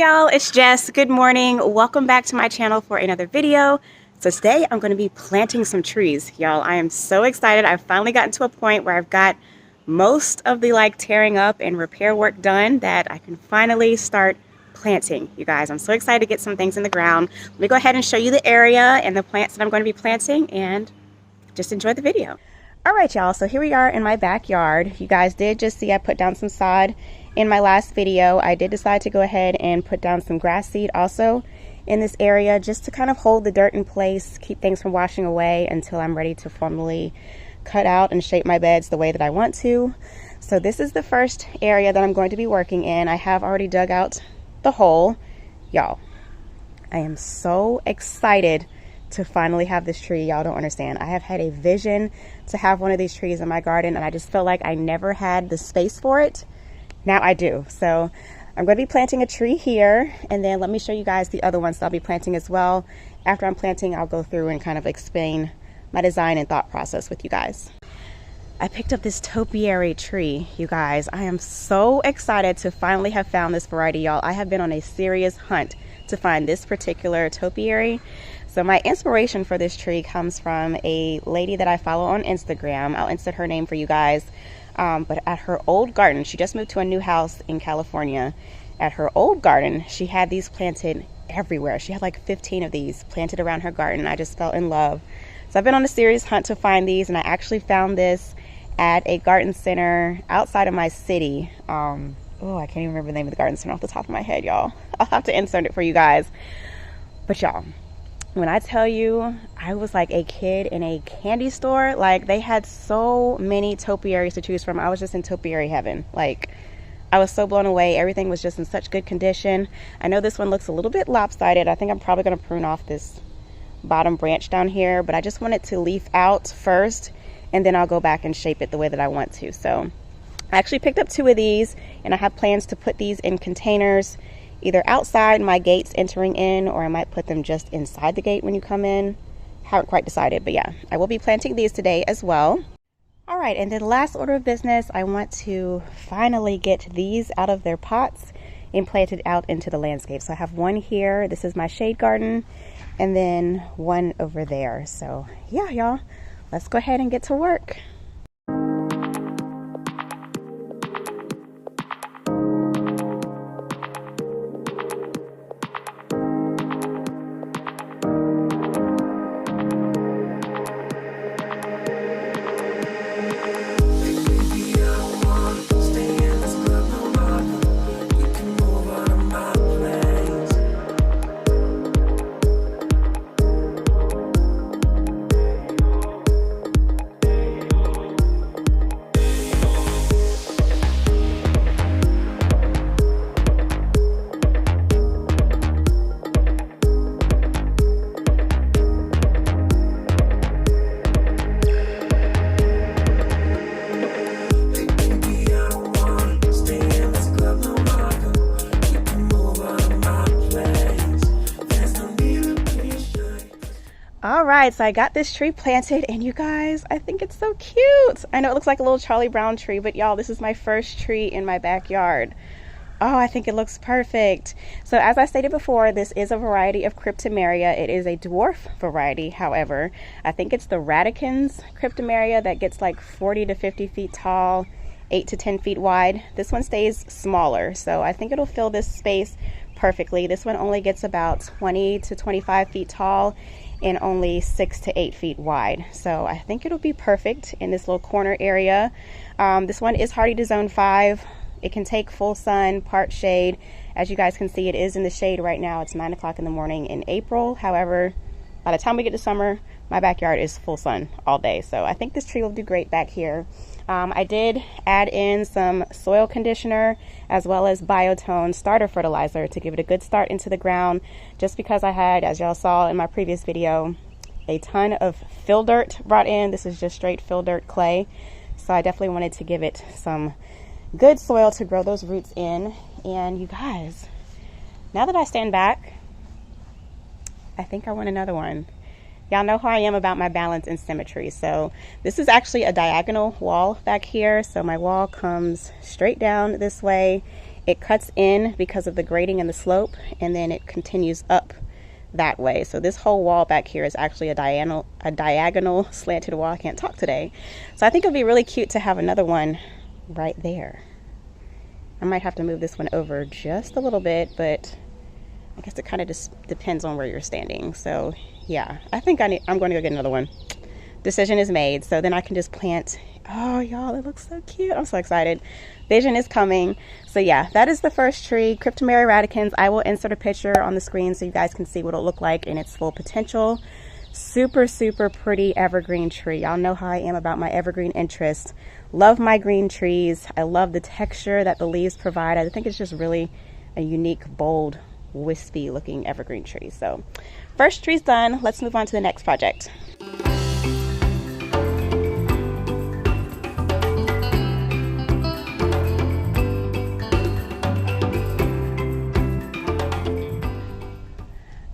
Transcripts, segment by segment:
y'all, it's Jess. Good morning. Welcome back to my channel for another video. So today I'm going to be planting some trees. Y'all, I am so excited. I've finally gotten to a point where I've got most of the tearing up and repair work done that I can finally start planting. You guys, I'm so excited to get some things in the ground. Let me go ahead and show you the area and the plants that I'm going to be planting and just enjoy the video. All right, y'all, so here we are in my backyard. You guys did just see I put down some sod in my last video. I did decide to go ahead and put down some grass seed also in this area just to kind of hold the dirt in place, keep things from washing away until I'm ready to formally cut out and shape my beds the way that I want to. So this is the first area that I'm going to be working in. I have already dug out the hole. Y'all, I am so excited to finally have this tree. Y'all don't understand. I have had a vision to have one of these trees in my garden and I just felt like I never had the space for it. Now I do. So I'm going to be planting a tree here, and then let me show you guys the other ones that I'll be planting as well. After I'm planting, I'll go through and kind of explain my design and thought process with you guys. I picked up this topiary tree, you guys. I am so excited to finally have found this variety, y'all. I have been on a serious hunt to find this particular topiary. So my inspiration for this tree comes from a lady that I follow on Instagram. I'll insert her name for you guys. But at her old garden, she just moved to a new house in California. At her old garden, she had these planted everywhere. She had like 15 of these planted around her garden. I just fell in love. So I've been on a serious hunt to find these, and I actually found this at a garden center outside of my city. Oh, I can't even remember the name of the garden center off the top of my head, y'all. I'll have to insert it for you guys. But y'all, when I tell you, I was like a kid in a candy store. Like, they had so many topiaries to choose from. I was just in topiary heaven. Like, I was so blown away. Everything was just in such good condition. I know this one looks a little bit lopsided. I think I'm probably going to prune off this bottom branch down here, but I just want it to leaf out first, and then I'll go back and shape it the way that I want to. So I actually picked up 2 of these, and I have plans to put these in containers either outside my gates entering in, or I might put them just inside the gate when you come in. Haven't quite decided, but yeah, I will be planting these today as well. All right, and then last order of business, I want to finally get these out of their pots and planted out into the landscape. So I have one here, this is my shade garden, and then one over there. So yeah, y'all, let's go ahead and get to work. All right, so I got this tree planted, and you guys, I think it's so cute. I know it looks like a little Charlie Brown tree, but y'all, this is my first tree in my backyard. Oh, I think it looks perfect. So as I stated before, this is a variety of cryptomeria. It is a dwarf variety, however. I think it's the Radicans cryptomeria that gets like 40 to 50 feet tall, 8 to 10 feet wide. This one stays smaller, so I think it'll fill this space perfectly. This one only gets about 20 to 25 feet tall and only 6 to 8 feet wide. So I think it'll be perfect in this little corner area. This one is hardy to zone 5. It can take full sun, part shade. As you guys can see, it is in the shade right now. It's 9 o'clock in the morning in April. However, by the time we get to summer, my backyard is full sun all day. So I think this tree will do great back here. I did add in some soil conditioner as well as biotone starter fertilizer to give it a good start into the ground, just because I had, as y'all saw in my previous video, a ton of fill dirt brought in. This is just straight fill dirt clay. So I definitely wanted to give it some good soil to grow those roots in. And you guys, now that I stand back, I think I want another one. Y'all know how I am about my balance and symmetry. So this is actually a diagonal wall back here. So my wall comes straight down this way, It cuts in because of the grading and the slope, and then it continues up that way. So this whole wall back here is actually a diagonal slanted wall. I can't talk today. So I think it'd be really cute to have another one right there. I might have to move this one over just a little bit, but I guess it kind of just depends on where you're standing. So yeah, I think I'm going to go get another one. Decision is made. So then I can just plant. Oh y'all, it looks so cute. I'm so excited. Vision is coming. So yeah, that is the first tree, Cryptomeria radicans. I will insert a picture on the screen so you guys can see what it'll look like in its full potential. Super, super pretty evergreen tree. Y'all know how I am about my evergreen interest. Love my green trees. I love the texture that the leaves provide. I think it's just really a unique, bold, wispy looking evergreen tree. So first tree's done. Let's move on to the next project.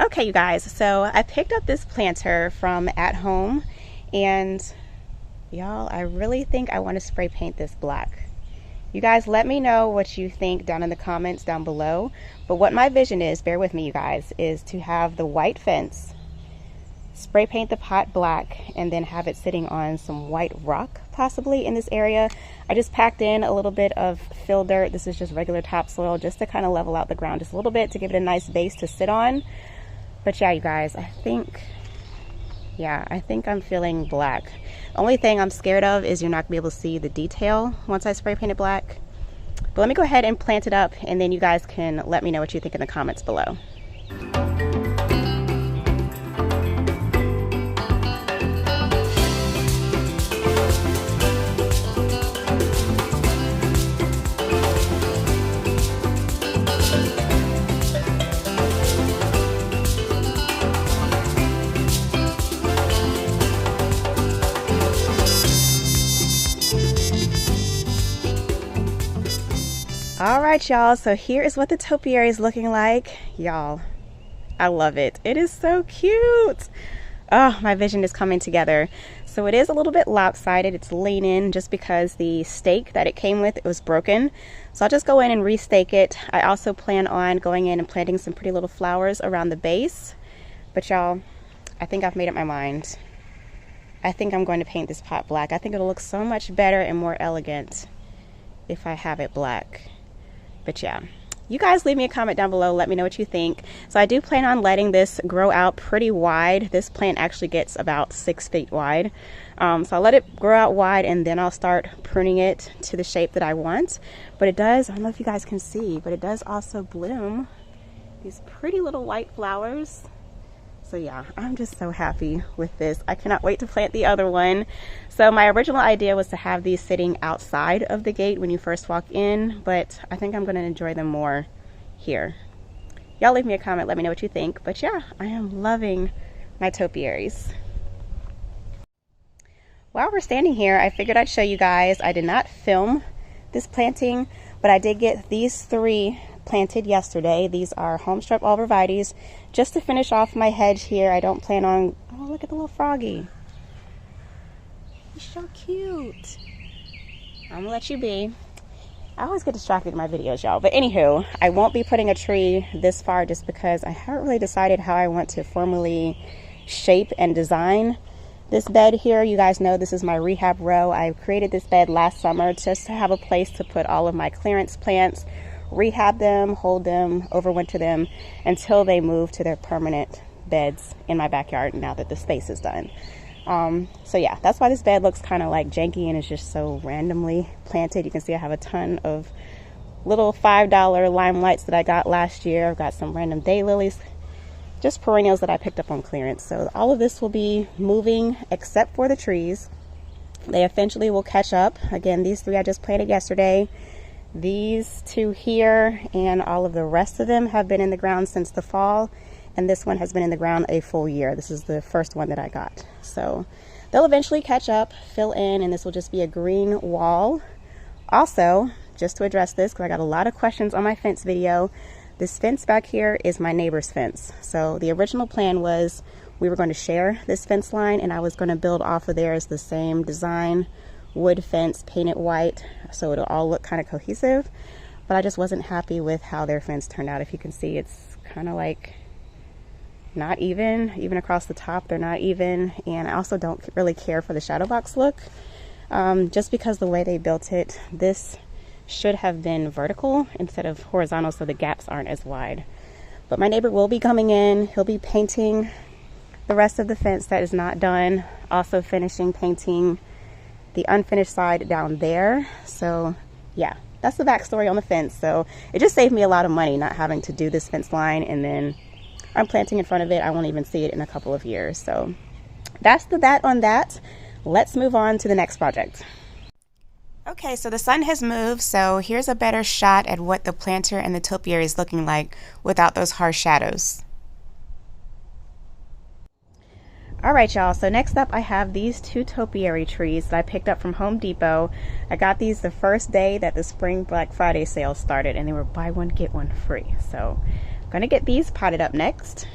Okay, you guys, so I picked up this planter from At Home, and y'all, I really think I want to spray paint this black. You guys let me know what you think down in the comments down below. But what my vision is, bear with me you guys, is to have the white fence, spray paint the pot black, and then have it sitting on some white rock possibly in this area. I just packed in a little bit of fill dirt. This is just regular topsoil just to kind of level out the ground just a little bit to give it a nice base to sit on. But yeah, you guys, I think I'm feeling black. The only thing I'm scared of is you're not gonna be able to see the detail once I spray paint it black. But let me go ahead and plant it up, and then you guys can let me know what you think in the comments below. All right, y'all, so here is what the topiary is looking like. Y'all, I love it. It is so cute. Oh, my vision is coming together. So it is a little bit lopsided. It's leaning just because the stake that it came with, it was broken. So I'll just go in and restake it. I also plan on going in and planting some pretty little flowers around the base. But y'all, I think I've made up my mind. I think I'm going to paint this pot black. I think it'll look so much better and more elegant if I have it black. But yeah, you guys leave me a comment down below. Let me know what you think. So I do plan on letting this grow out pretty wide. This plant actually gets about 6 feet wide. So I'll let it grow out wide, and then I'll start pruning it to the shape that I want. But it does, I don't know if you guys can see, but it does also bloom these pretty little white flowers. So yeah, I'm just so happy with this. I cannot wait to plant the other one. So my original idea was to have these sitting outside of the gate when you first walk in, but I think I'm going to enjoy them more here. Y'all leave me a comment, let me know what you think. But yeah, I am loving my topiaries. While we're standing here, I figured I'd show you guys. I did not film this planting, but I did get these 3 planted yesterday. These are Homestruck arborvitaes. Just to finish off my hedge here, I don't plan on, oh look at the little froggy. He's so cute. I'm gonna let you be. I always get distracted in my videos, y'all. But anywho, I won't be putting a tree this far just because I haven't really decided how I want to formally shape and design this bed here. You guys know this is my rehab row. I created this bed last summer just to have a place to put all of my clearance plants, rehab them, hold them, overwinter them until they move to their permanent beds in my backyard now that the space is done. So yeah, that's why this bed looks kind of like janky and it's just so randomly planted. You can see I have a ton of little $5 limelights that I got last year. I've got some random daylilies, just perennials that I picked up on clearance. So all of this will be moving except for the trees. They eventually will catch up. Again, these 3 I just planted yesterday. These 2 here and all of the rest of them have been in the ground since the fall, and this one has been in the ground a full year. This is the first one that I got. So they'll eventually catch up, fill in, and this will just be a green wall. Also, just to address this, because I got a lot of questions on my fence video, this fence back here is my neighbor's fence. So the original plan was we were going to share this fence line, and I was going to build off of theirs the same design, wood fence, painted white, so it'll all look kind of cohesive. but I just wasn't happy with how their fence turned out. If you can see, it's kind of like not even across the top, they're not even. And I also don't really care for the shadow box look, just because the way they built it, this should have been vertical instead of horizontal, so the gaps aren't as wide. But my neighbor will be coming in. He'll be painting the rest of the fence that is not done, also finishing painting the unfinished side down there. So yeah, that's the backstory on the fence. So it just saved me a lot of money not having to do this fence line, and then I'm planting in front of it. I won't even see it in a couple of years. So that's that on that. Let's move on to the next project. Okay, so the sun has moved, so here's a better shot at what the planter and the topiary is looking like without those harsh shadows. All right, y'all, so next up I have these two topiary trees that I picked up from Home Depot. I got these the first day that the Spring Black Friday sale started, and they were buy one, get one free. So I'm gonna get these potted up next.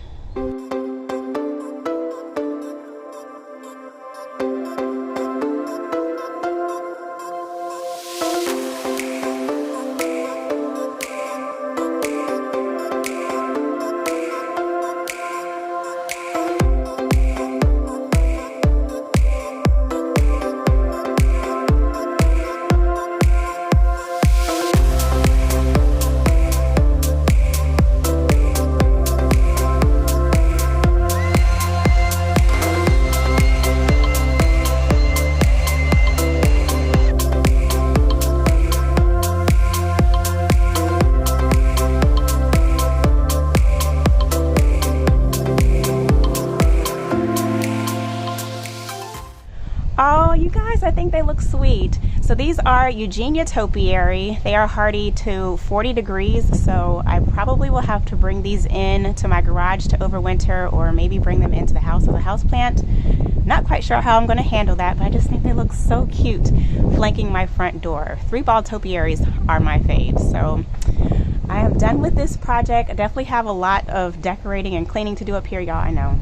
Oh, you guys, I think they look sweet. So these are Eugenia topiary. They are hardy to 40 degrees, so I probably will have to bring these in to my garage to overwinter, or maybe bring them into the house as a houseplant. Not quite sure how I'm going to handle that, but I just think they look so cute flanking my front door. 3-ball topiaries are my faves. So I am done with this project. I definitely have a lot of decorating and cleaning to do up here, y'all. I know.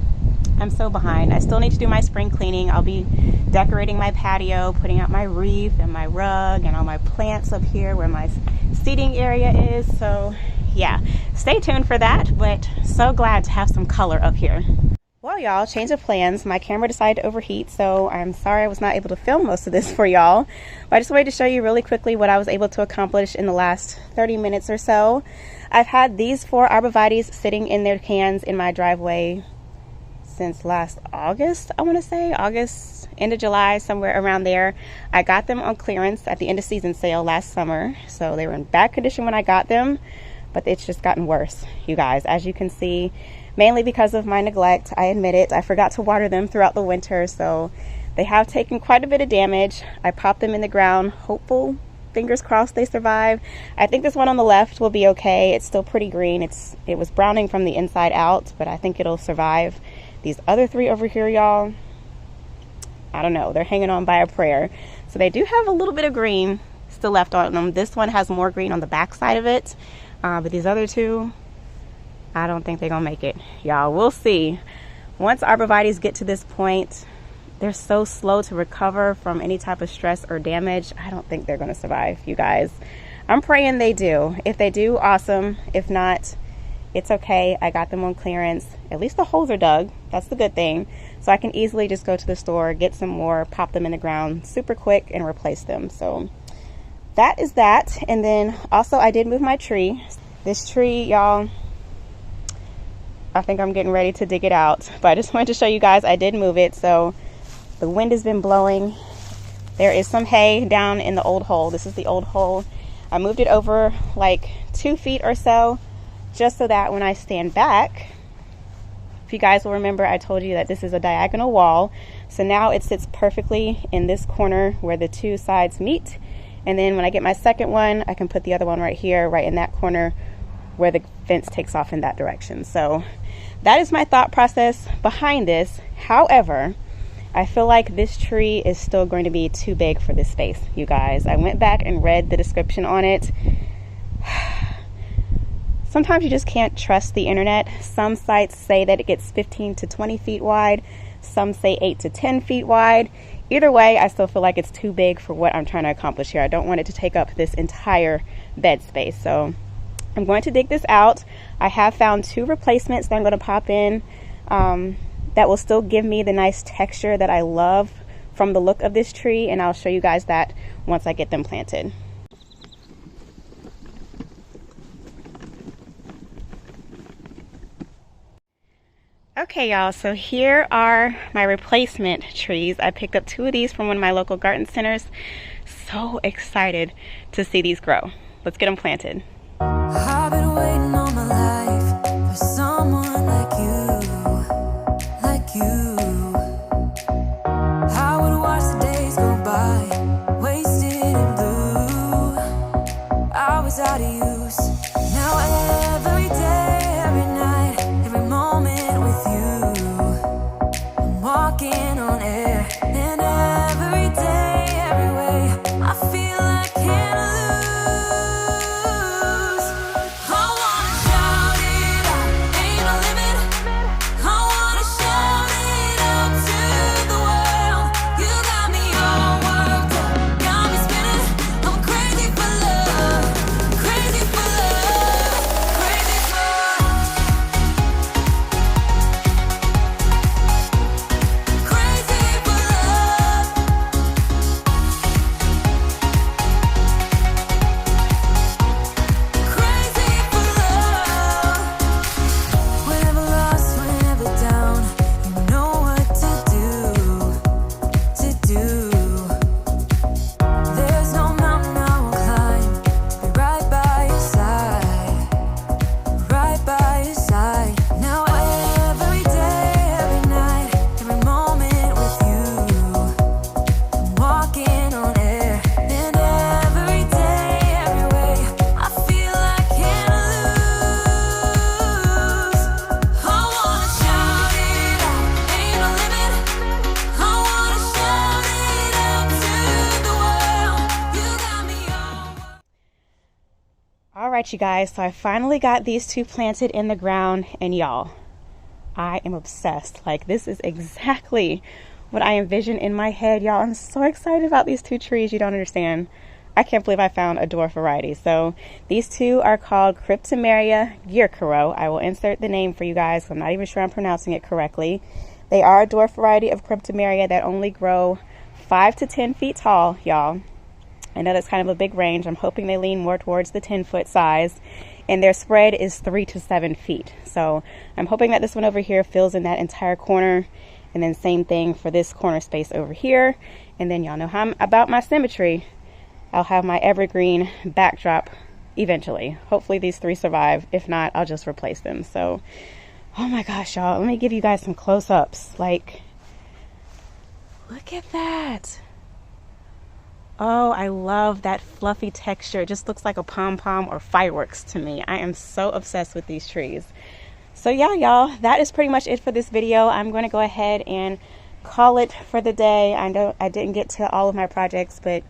I'm so behind. I still need to do my spring cleaning. I'll be decorating my patio, putting out my wreath and my rug and all my plants up here where my seating area is. So yeah, stay tuned for that, but so glad to have some color up here. Well, y'all, change of plans. My camera decided to overheat, so I'm sorry I was not able to film most of this for y'all. But I just wanted to show you really quickly what I was able to accomplish in the last 30 minutes or so. I've had these 4 arborvitaes sitting in their cans in my driveway since last August, I want to say August, end of July, somewhere around there. I got them on clearance at the end of season sale last summer, so they were in bad condition when I got them, but it's just gotten worse, you guys, as you can see, mainly because of my neglect. I admit it. I forgot to water them throughout the winter, so they have taken quite a bit of damage. I popped them in the ground, hopeful, fingers crossed they survive. I think this one on the left will be okay. It's still pretty green. It was browning from the inside out, but I think it'll survive. These other 3 over here, y'all, I don't know, they're hanging on by a prayer. So they do have a little bit of green still left on them. This one has more green on the back side of it, but these other 2, I don't think they're gonna make it, y'all. We'll see. Once arborvitaes get to this point, they're so slow to recover from any type of stress or damage. I don't think they're gonna survive, you guys. I'm praying they do. If they do, awesome. If not, it's okay. I got them on clearance. At least the holes are dug. That's the good thing. So I can easily just go to the store, get some more, pop them in the ground super quick, and replace them. So that is that. And then also I did move my tree. This tree, y'all, I think I'm getting ready to dig it out. But I just wanted to show you guys I did move it. So the wind has been blowing. There is some hay down in the old hole. This is the old hole. I moved it over like 2 feet or so, just so that when I stand back, if you guys will remember, I told you that this is a diagonal wall. So now it sits perfectly in this corner where the 2 sides meet. And then when I get my second one, I can put the other one right here, right in that corner where the fence takes off in that direction. So that is my thought process behind this. However, I feel like this tree is still going to be too big for this space, you guys. I went back and read the description on it. sometimes you just can't trust the internet. Some sites say that it gets 15 to 20 feet wide. Some say 8 to 10 feet wide. Either way, I still feel like it's too big for what I'm trying to accomplish here. I don't want it to take up this entire bed space. So I'm going to dig this out. I have found 2 replacements that I'm going to pop in that will still give me the nice texture that I love from the look of this tree, and I'll show you guys that once I get them planted. Okay, y'all, so here are my replacement trees. I picked up 2 of these from one of my local garden centers. So excited to see these grow. Let's get them planted. I've been waiting all my life for someone like you. I would watch the days go by, wasted in blue. I was out of use. Now every day, every night, every moment with you, I'm walking on air. And every day, every way, I feel I can't lose. I wanna shout it out, ain't no limit. I wanna shout it out to the world. You got me all worked up, got me spinning. I'm crazy for love, crazy for love, crazy for love, crazy for love. Crazy for love. Whenever lost, whenever down, you know what to do. There's no mountain I won't climb to be right by your side, right by your side. Now every day, every night, every moment with you, I'm walking on air. And every day, every way, I feel I can't lose. I wanna shout it out, ain't no limit. I wanna shout it out to the world. You got me all. All right, you guys, so I finally got these 2 planted in the ground, and y'all, I am obsessed. Like, this is exactly what I envisioned in my head, y'all. I'm so excited about these 2 trees. You don't understand. I can't believe I found a dwarf variety. So these 2 are called Cryptomeria Gyrochero. I will insert the name for you guys. I'm not even sure I'm pronouncing it correctly. They are a dwarf variety of Cryptomeria that only grow 5 to 10 feet tall, y'all. I know that's kind of a big range. I'm hoping they lean more towards the 10-foot size, and their spread is 3 to 7 feet. So I'm hoping that this one over here fills in that entire corner, and then same thing for this corner space over here. And then y'all know how I'm about my symmetry. I'll have my evergreen backdrop eventually. Hopefully these 3 survive. If not, I'll just replace them. So, oh my gosh, y'all, let me give you guys some close-ups. Like, look at that. Oh, I love that fluffy texture. It just looks like a pom-pom or fireworks to me. I am so obsessed with these trees. So yeah, y'all, that is pretty much it for this video. I'm going to go ahead and call it for the day. I know I didn't get to all of my projects, but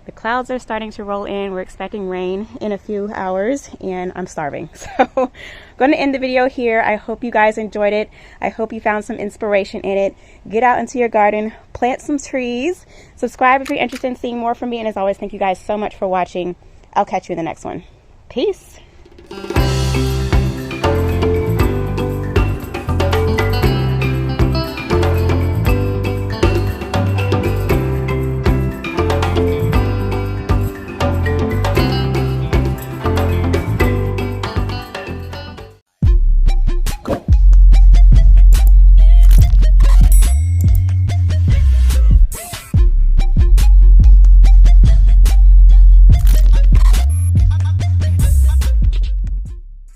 the clouds are starting to roll in. We're expecting rain in a few hours, and I'm starving. So I'm going to end the video here. I hope you guys enjoyed it. I hope you found some inspiration in it. Get out into your garden, plant some trees, subscribe if you're interested in seeing more from me, and as always, thank you guys so much for watching. I'll catch you in the next one. Peace.